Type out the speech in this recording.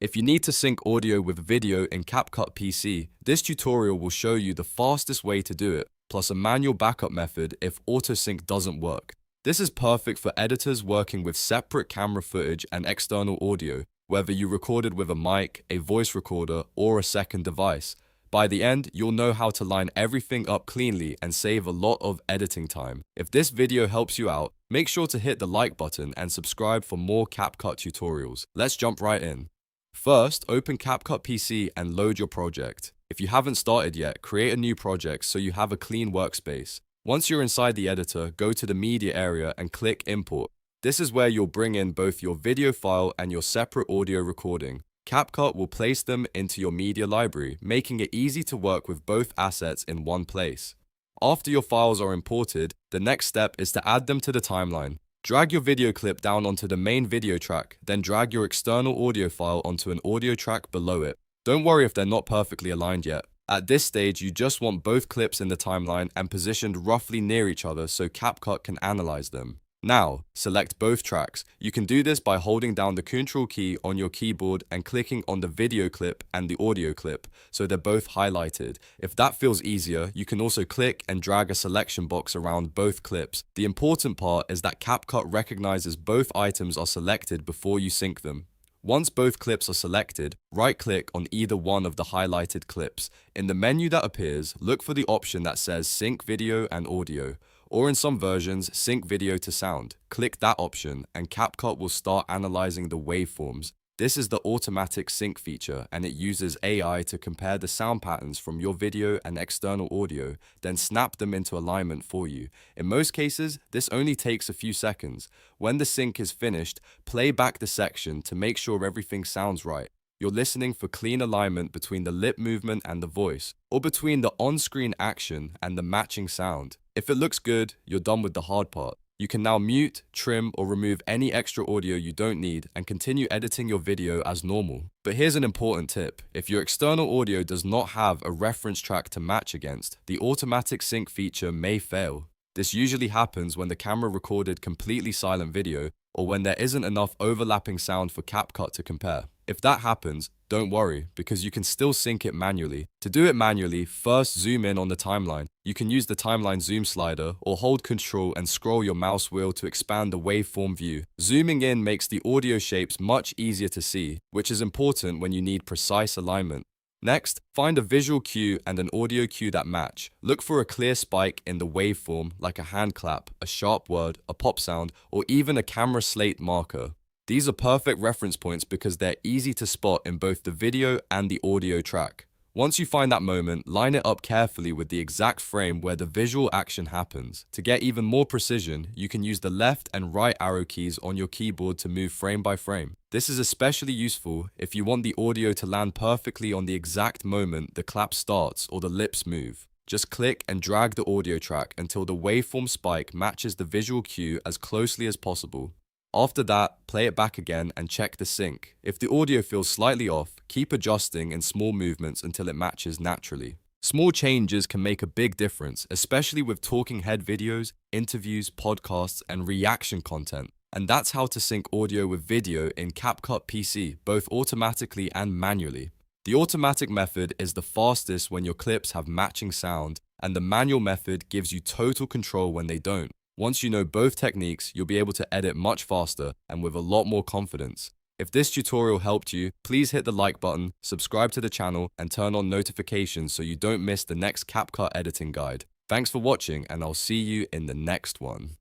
If you need to sync audio with video in CapCut PC, this tutorial will show you the fastest way to do it, plus a manual backup method if autosync doesn't work. This is perfect for editors working with separate camera footage and external audio, whether you recorded with a mic, a voice recorder, or a second device. By the end, you'll know how to line everything up cleanly and save a lot of editing time. If this video helps you out, make sure to hit the like button and subscribe for more CapCut tutorials. Let's jump right in. First, open CapCut PC and load your project. If you haven't started yet, create a new project so you have a clean workspace. Once you're inside the editor, go to the media area and click Import. This is where you'll bring in both your video file and your separate audio recording. CapCut will place them into your media library, making it easy to work with both assets in one place. After your files are imported, the next step is to add them to the timeline. Drag your video clip down onto the main video track, then drag your external audio file onto an audio track below it. Don't worry if they're not perfectly aligned yet. At this stage, you just want both clips in the timeline and positioned roughly near each other so CapCut can analyze them. Now, select both tracks. You can do this by holding down the Ctrl key on your keyboard and clicking on the video clip and the audio clip, so they're both highlighted. If that feels easier, you can also click and drag a selection box around both clips. The important part is that CapCut recognizes both items are selected before you sync them. Once both clips are selected, right-click on either one of the highlighted clips. In the menu that appears, look for the option that says Sync Video and Audio, or in some versions, Sync Video to Sound. Click that option and CapCut will start analyzing the waveforms. This is the automatic sync feature, and it uses AI to compare the sound patterns from your video and external audio, then snap them into alignment for you. In most cases, this only takes a few seconds. When the sync is finished, play back the section to make sure everything sounds right. You're listening for clean alignment between the lip movement and the voice, or between the on-screen action and the matching sound. If it looks good, you're done with the hard part. You can now mute, trim, or remove any extra audio you don't need and continue editing your video as normal. But here's an important tip. If your external audio does not have a reference track to match against, the automatic sync feature may fail. This usually happens when the camera recorded completely silent video or when there isn't enough overlapping sound for CapCut to compare. If that happens, don't worry, because you can still sync it manually. To do it manually, first zoom in on the timeline. You can use the timeline zoom slider or hold Ctrl and scroll your mouse wheel to expand the waveform view. Zooming in makes the audio shapes much easier to see, which is important when you need precise alignment. Next, find a visual cue and an audio cue that match. Look for a clear spike in the waveform, like a hand clap, a sharp word, a pop sound, or even a camera slate marker. These are perfect reference points because they're easy to spot in both the video and the audio track. Once you find that moment, line it up carefully with the exact frame where the visual action happens. To get even more precision, you can use the left and right arrow keys on your keyboard to move frame by frame. This is especially useful if you want the audio to land perfectly on the exact moment the clap starts or the lips move. Just click and drag the audio track until the waveform spike matches the visual cue as closely as possible. After that, play it back again and check the sync. If the audio feels slightly off, keep adjusting in small movements until it matches naturally. Small changes can make a big difference, especially with talking head videos, interviews, podcasts, and reaction content. And that's how to sync audio with video in CapCut PC, both automatically and manually. The automatic method is the fastest when your clips have matching sound, and the manual method gives you total control when they don't. Once you know both techniques, you'll be able to edit much faster and with a lot more confidence. If this tutorial helped you, please hit the like button, subscribe to the channel, and turn on notifications so you don't miss the next CapCut editing guide. Thanks for watching, and I'll see you in the next one.